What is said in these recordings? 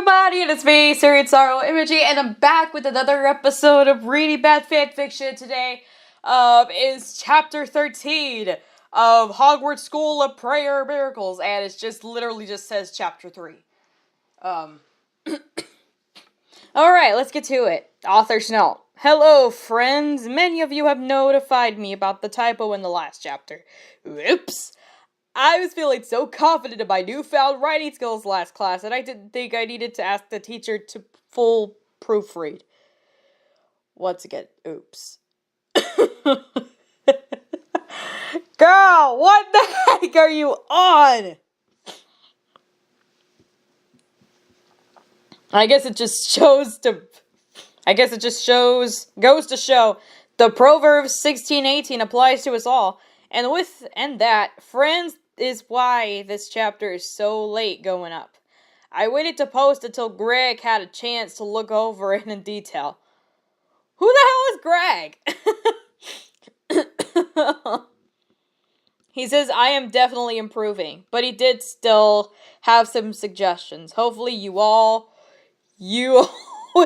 everybody, and it's me, SearingSorrow Imagery, and I'm back with another episode of really bad fanfiction. Today, is chapter 13 of Hogwarts School of Prayer Miracles, and it just literally just says chapter 3. Alright, let's get to it. Author's note. Hello, friends. Many of you have notified me about the typo in the last chapter. Oops. I was feeling so confident in my newfound writing skills last class, and I didn't think I needed to ask the teacher to full proofread. Once again, oops. Girl, what the heck are you on? Goes to show, the Proverbs 16:18 applies to us all. And that, friends, is why this chapter is so late going up. I waited to post until Greg had a chance to look over it in detail. Who the hell is Greg? He says, I am definitely improving, but he did still have some suggestions. Hopefully you all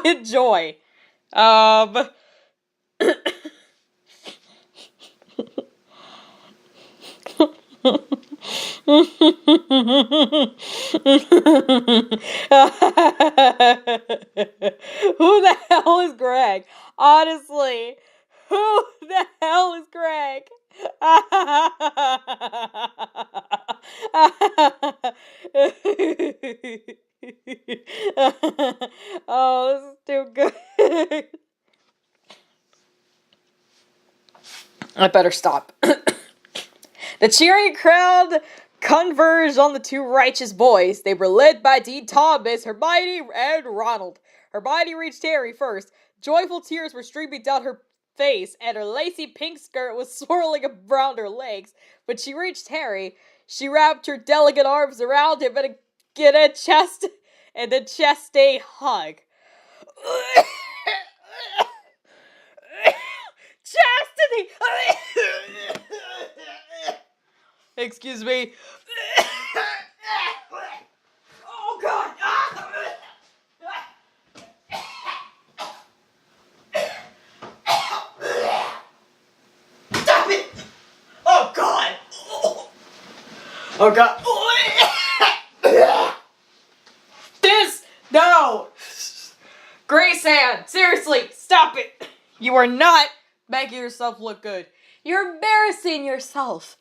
enjoy. Who the hell is Greg? Honestly, who the hell is Greg? Oh, this is too good. I better stop. The cheering crowd converged on the two righteous boys. They were led by Dean Thomas, Hermione, and Ronald. Hermione reached Harry first. Joyful tears were streaming down her face, and her lacy pink skirt was swirling around her legs. When she reached Harry, she wrapped her delicate arms around him and a chest a hug. Chastity! Excuse me. Oh, God. Stop it. Oh, God. Oh, God. No. Grace Ann, seriously, stop it. You are not making yourself look good. You're embarrassing yourself.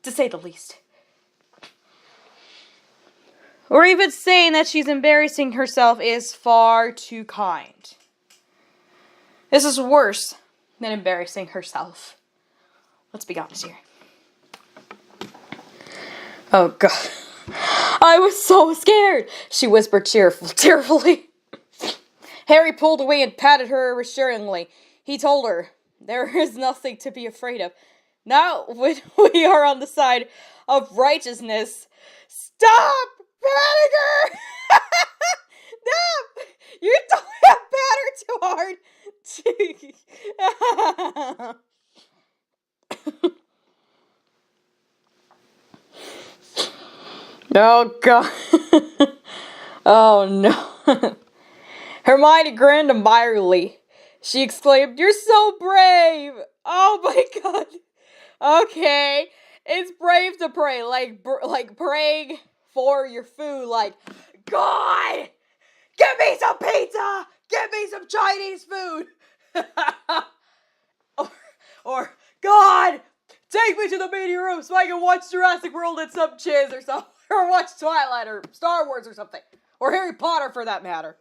To say the least. Or even saying that she's embarrassing herself is far too kind. This is worse than embarrassing herself. Let's be honest here. Oh, God. I was so scared, she whispered tearfully. Harry pulled away and patted her reassuringly. He told her, there is nothing to be afraid of. Now, when we are on the side of righteousness, stop patting her! No! You don't have pat her too hard! Oh, God. Oh, no. Hermione grinned admiringly. She exclaimed, you're so brave! Oh, my God. Okay, it's brave to pray, like praying for your food, like, God, give me some pizza, give me some Chinese food, or God, take me to the meeting room so I can watch Jurassic World and some chiz or something, or watch Twilight or Star Wars or something, or Harry Potter for that matter.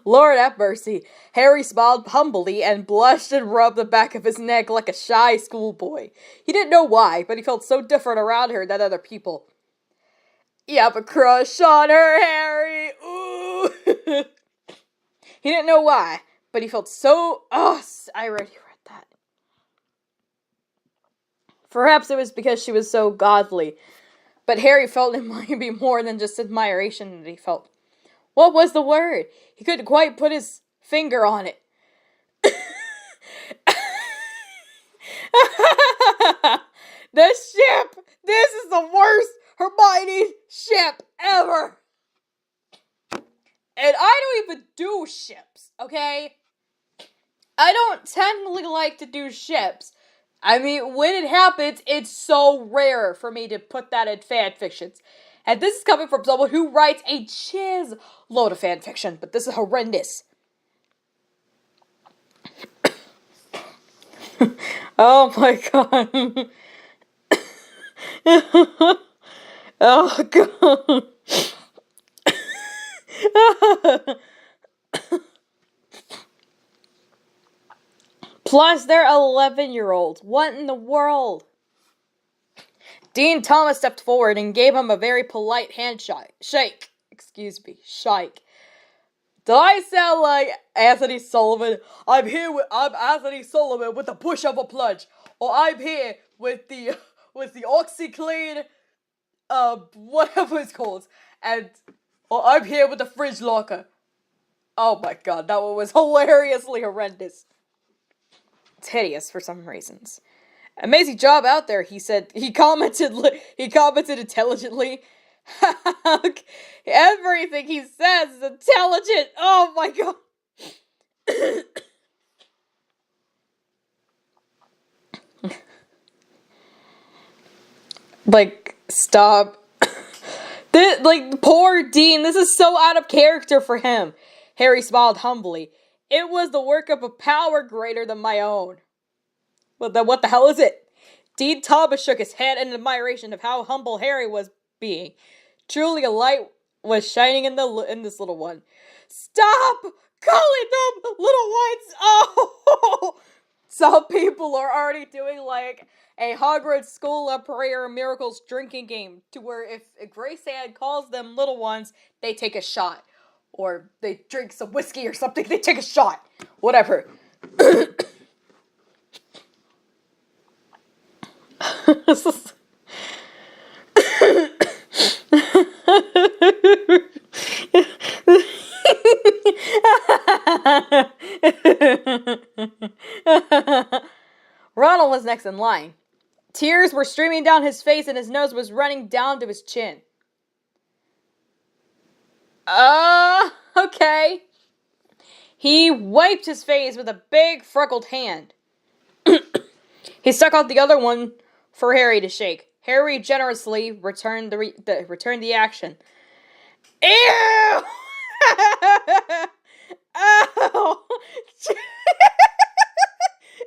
Lord have mercy. Harry smiled humbly and blushed and rubbed the back of his neck like a shy schoolboy. He didn't know why, but he felt so different around her than other people. You have a crush on her, Harry. Ooh. He didn't know why, but he felt so... Oh, I already read that. Perhaps it was because she was so godly, but Harry felt it might be more than just admiration that he felt. What was the word? He couldn't quite put his finger on it. The ship! This is the worst Hermione ship ever. And I don't even do ships, okay? I don't technically like to do ships. I mean, when it happens, it's so rare for me to put that in fanfictions. And this is coming from someone who writes a chiz load of fanfiction, but this is horrendous. Oh my god. Oh god. Plus, they're 11-year-olds. What in the world? Dean Thomas stepped forward and gave him a very polite shake. Excuse me, shake. Do I sound like Anthony Sullivan? I'm Anthony Sullivan with the push of a plunge. Or I'm here with the OxyClean, whatever it's called. Or I'm here with the fridge locker. Oh my god, that one was hilariously horrendous. It's hideous for some reasons. Amazing job out there, he said. He commented intelligently. Everything he says is intelligent. Oh my god. Like, stop. Poor Dean, this is so out of character for him. Harry smiled humbly. It was the work of a power greater than my own. What the hell is it? Dean Thomas shook his head in admiration of how humble Harry was being. Truly a light was shining in this little one. Stop calling them little ones! Oh! Some people are already doing like a Hogwarts School of Prayer Miracles drinking game to where if Graysand calls them little ones, they take a shot. Or they drink some whiskey or something, they take a shot. Whatever. Ronald was next in line. Tears were streaming down his face and his nose was running down to his chin. Okay. He wiped his face with a big freckled hand. He stuck out the other one for Harry to shake. Harry generously returned the action. Ew! Ow!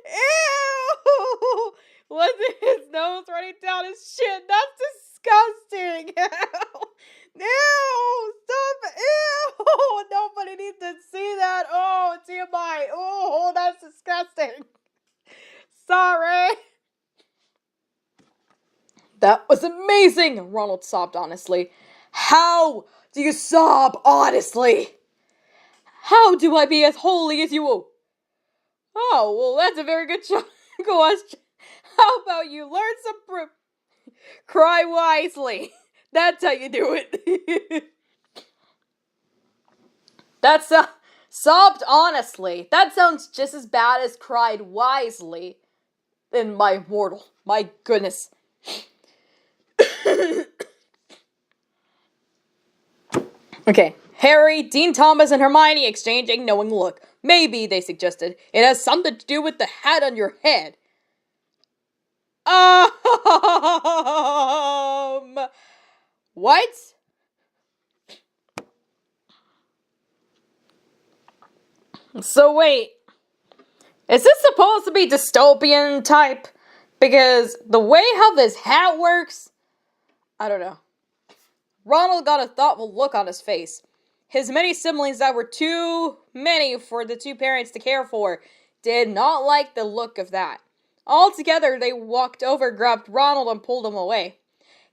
Ew! Wasn't his nose running down his chin? That's disgusting! Ew! Stop! Ew! Nobody needs to see that! Oh, TMI! Oh, that's disgusting! Sorry! That was amazing! Ronald sobbed honestly. How do you sob honestly? How do I be as holy as you? Oh, well, that's a very good question. How about you learn some cry wisely? That's how you do it. That's sobbed honestly. That sounds just as bad as cried wisely. In my mortal. My goodness. Okay. Harry, Dean Thomas, and Hermione exchange a knowing look. Maybe, they suggested, it has something to do with the hat on your head. What? So wait, is this supposed to be dystopian type? Because the way how this hat works, I don't know. Ronald got a thoughtful look on his face. His many siblings that were too many for the two parents to care for did not like the look of that. Altogether, they walked over, grabbed Ronald, and pulled him away.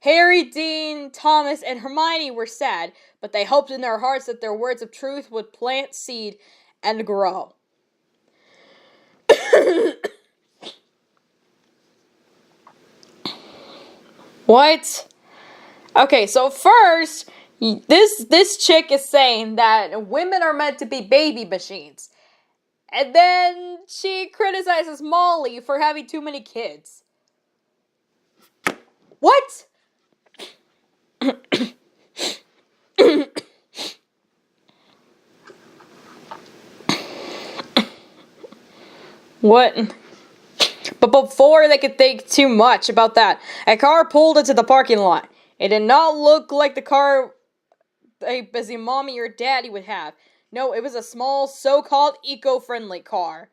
Harry, Dean, Thomas, and Hermione were sad, but they hoped in their hearts that their words of truth would plant seed and grow. What? Okay, so first, this chick is saying that women are meant to be baby machines. And then she criticizes Molly for having too many kids. What? What? But before they could think too much about that, a car pulled into the parking lot. It did not look like the car a busy mommy or daddy would have. No, it was a small, so-called eco-friendly car.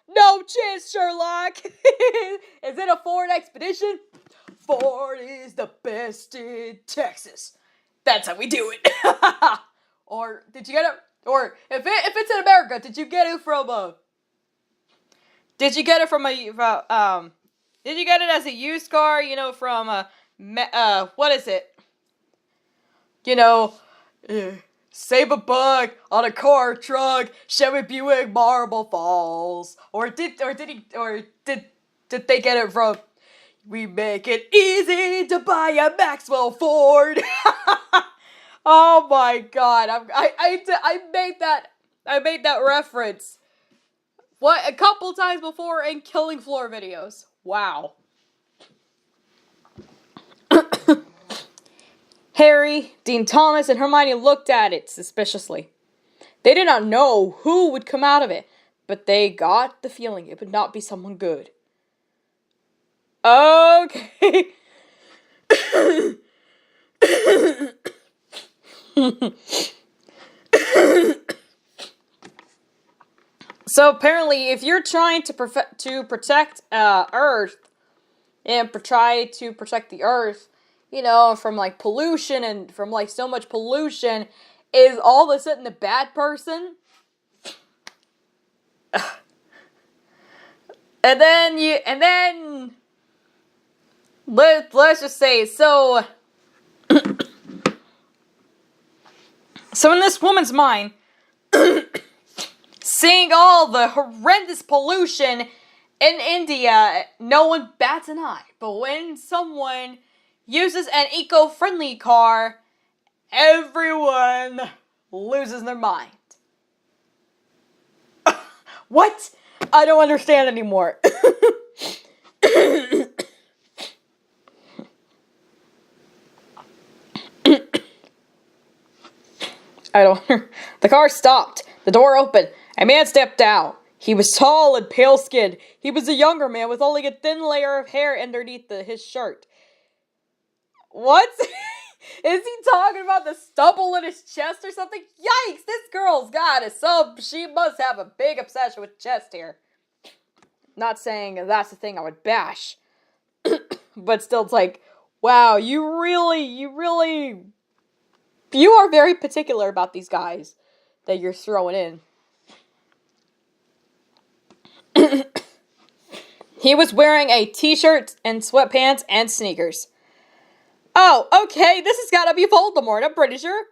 No chance, Sherlock! Is it a Ford Expedition? Ford is the best in Texas. That's how we do it. Or did you get it? Or if it's in America, did you get it from a? Did you get it from a? Did you get it as a used car? You know, from a. What is it? You know, save a buck on a car truck, Chevy Buick, Marble Falls, or did they get it from? We make it easy to buy a Maxwell Ford. Oh my god! I made that reference. What, a couple times before in Killing Floor videos. Wow. Harry, Dean Thomas, and Hermione looked at it suspiciously. They did not know who would come out of it, but they got the feeling it would not be someone good. Okay. So apparently, if you're trying to protect Earth, and try to protect the Earth, you know, from like pollution and from like so much pollution, is all of a sudden a bad person? And then let's just say, so in this woman's mind, seeing all the horrendous pollution in India, no one bats an eye. But when someone uses an eco-friendly car, everyone loses their mind. What? I don't understand anymore. The car stopped. The door opened. A man stepped out. He was tall and pale-skinned. He was a younger man with only a thin layer of hair underneath his shirt. What? Is he talking about the stubble in his chest or something? Yikes, this girl's got it. She must have a big obsession with chest hair. Not saying that's the thing I would bash. But still, it's like, wow, you are very particular about these guys that you're throwing in. He was wearing a t-shirt and sweatpants and sneakers. Oh, okay, this has gotta be Voldemort, I'm pretty sure.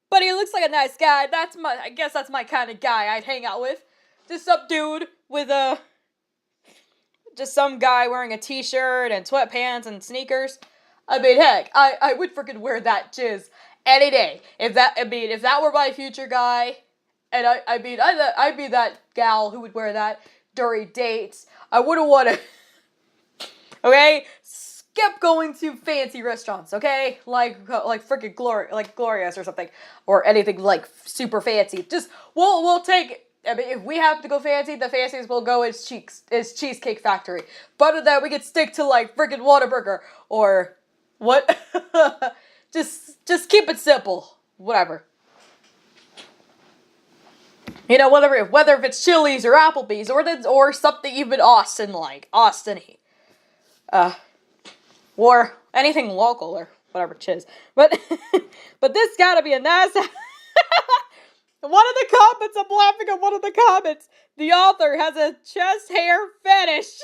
But he looks like a nice guy. I guess that's my kind of guy I'd hang out with. Just some dude with just some guy wearing a t-shirt and sweatpants and sneakers. I mean, heck, I would freaking wear that jizz any day. If that were my future guy, and I'd be that gal who would wear that during dates. I wouldn't want to. Okay, skip going to fancy restaurants. Okay, like freaking Glorious or something, or anything like super fancy. Just we'll take. I mean, if we have to go fancy, the fanciest we'll go is Cheesecake Factory. But other than that, we could stick to like freaking Whataburger or what? just keep it simple. Whatever. You know, whether if it's Chili's or Applebee's or something even Austin-y. Or anything local or whatever it is. But this gotta be a nice. One of the comments, I'm laughing at one of the comments. The author has a chest hair fetish.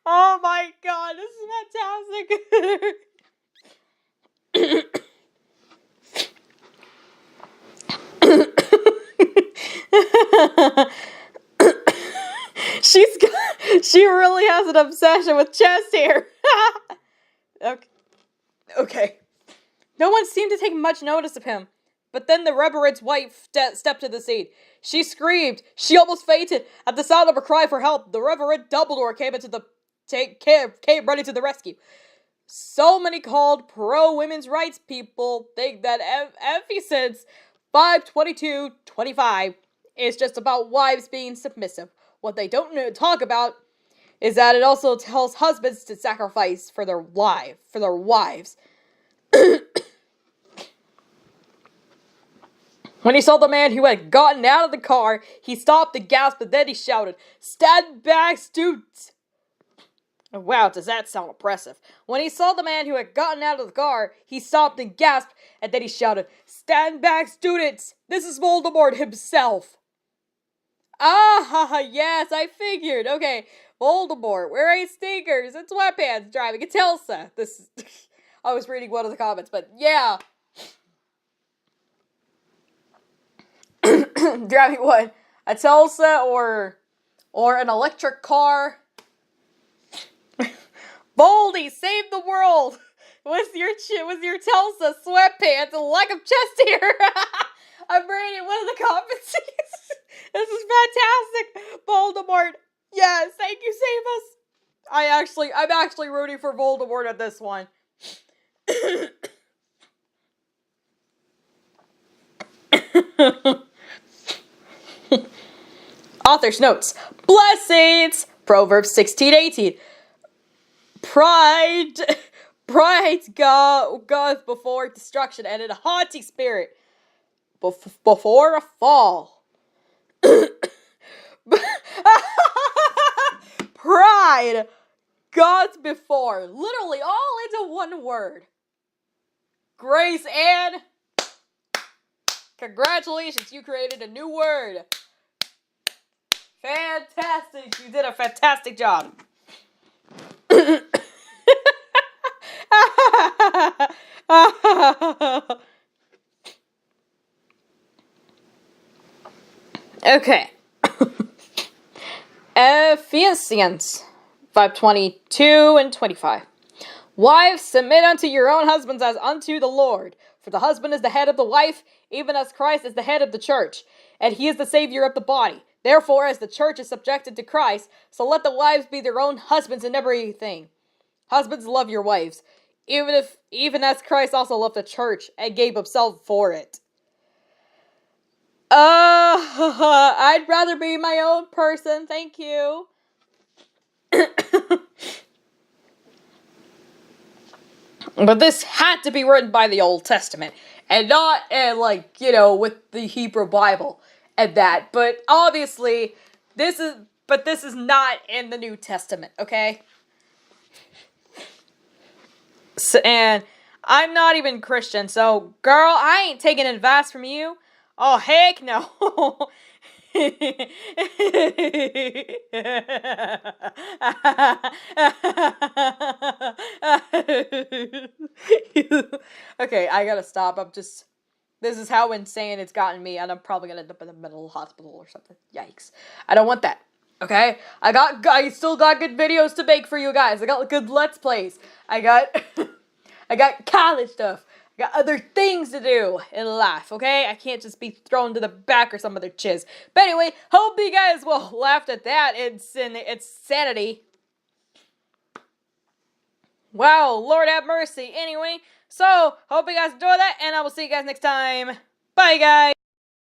Oh my god, this is fantastic. She really has an obsession with chest hair. Okay. No one seemed to take much notice of him. But then the Reverend's wife stepped to the scene. She screamed. She almost fainted. At the sound of her cry for help, the Reverend Dumbledore came running to the rescue. So many called pro-women's rights people think that ever since 5/22/25, is just about wives being submissive. What they don't talk about is that it also tells husbands to sacrifice for their wives. When he saw the man who had gotten out of the car, he stopped and gasped, and then he shouted, "Stand back, students!" Wow, does that sound oppressive. When he saw the man who had gotten out of the car, he stopped and gasped, and then he shouted, "Stand back, students! This is Voldemort himself!" Ah, yes, I figured. Okay, Voldemort, wearing sneakers and sweatpants, driving a Telsa. I was reading one of the comments, but yeah. Driving what? A Telsa or an electric car? Voldy, save the world with your Telsa sweatpants and lack of chest hair. I'm reading one of the comments. This is fantastic. Voldemort, yes, thank you, save us. I'm actually rooting for Voldemort at this one. Author's notes. Blessings. Proverbs 16:18. Pride goes before destruction, and a haughty spirit before a fall. Pride goes before. Literally all into one word. Grace Ann, congratulations, you created a new word. Fantastic, you did a fantastic job. Okay. Ephesians 5:22 and 25. Wives, submit unto your own husbands as unto the Lord. For the husband is the head of the wife, even as Christ is the head of the church, and he is the Savior of the body. Therefore, as the church is subjected to Christ, so let the wives be their own husbands in everything. Husbands, love your wives, even as Christ also loved the church and gave himself for it. I'd rather be my own person, thank you. But this had to be written by the Old Testament, and not, with the Hebrew Bible and that. But obviously, this is not in the New Testament, okay? So, and I'm not even Christian, so, girl, I ain't taking advice from you. Oh, heck no. Okay, I gotta stop. This is how insane it's gotten me, and I'm probably gonna end up in a mental hospital or something. Yikes. I don't want that. Okay? I still got good videos to make for you guys. I got good Let's Plays. I got college stuff. I got other things to do in life, okay? I can't just be thrown to the back or some other chiz. But anyway, hope you guys laughed at that. It's insanity. Wow, Lord have mercy. Anyway, so, hope you guys enjoy that, and I will see you guys next time. Bye, guys!